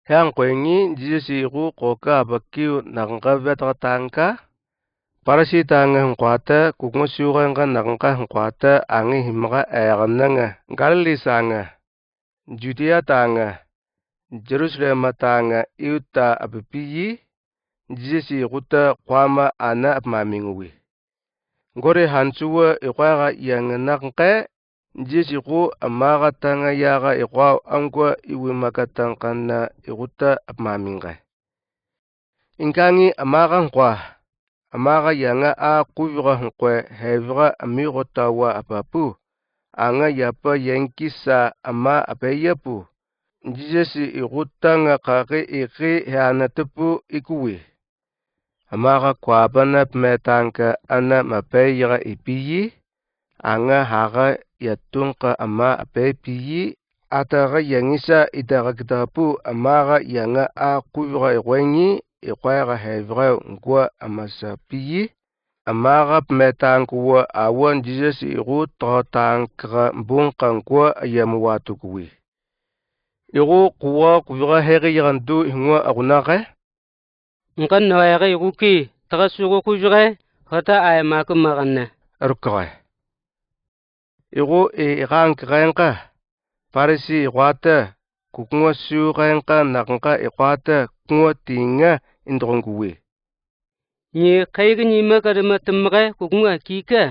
Heang kwengi jisiku koka bakiu nangka vetatangka parasi tanga hngkwata kukmusurenga nangka hngkwata angi himga egananga Galilisanga Judea tanga Jerusalem tanga iuta abapiyi jisikuta kwama ana apmamingwi Gore hansuwa iqwaga yangnaqe jisiku amaga tanga yaga iqwaw angwa iwimakatangkana iguta apmamingwe Inkangi amaga hngkwa amaga yanga a kuviga hngkwe heviga amigotawa apapu anga yapa yankisa ama apayapu jisi igutanga kaki iki heanatapu ikuwi amaga kwabana pmetangka ana mapayiga ipiyi anga haga yatunka ama apapiyi ataga yangisa itagaktapu amaga yanga a kuviga iqwengi iqwaiga heviga ngwa amasapiyi amaga pmetangkuwa awan jisi igu tohtangka mbungka ngwa ayamuwatukuwi igu kuwa kuviga hegi yagandu hingwa agunake Nkan nawayaga iguki tagasugo kujure hota ayamaku maganna Rukkai igu iqanka parisi iqwata kukngwa suqanka naqnqa iqwata kngwa tinga indronguwi Ni kayga nima kadama tumga kukngwa kika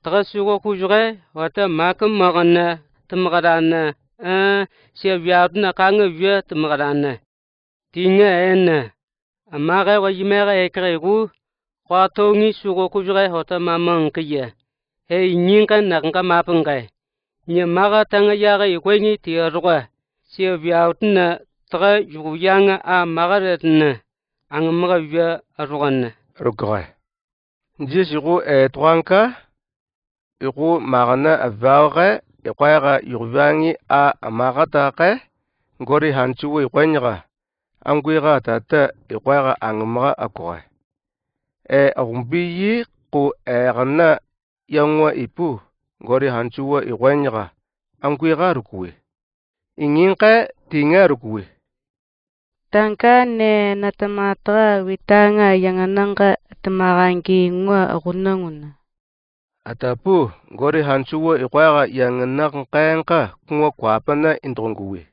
tagasugo kujure hota maku maganna tumgadana siya vyaduna kanga vya tumgadana tinga enna amaga wajimega ekaigu kwatongi sugo kujure hota mamangkiya hey nyinka naqnqa mapunga nya maga tanga yaga ikwengi tiyarwa siya vyaduna taga yuguyanga a magaratna angmaga vya arwanna Rukkai jisiku etwanka igu magana avawga iqwaiga yugvyangi a amagataqe ngori hansuwa iqwenyaga angwiga tata iqwaiga angmaga akwa agumbiyi ku egana yangwa ipu ngori hansuwa iqwenyaga angwiga rukuwi inginqa tinga rukuwi Tangka ne natamatra witanga yangananga tamarangi ngwa agunanguna Atapu ngori hansuwa iqwaiga yanganaqenqa kungwa kwapana indronguwi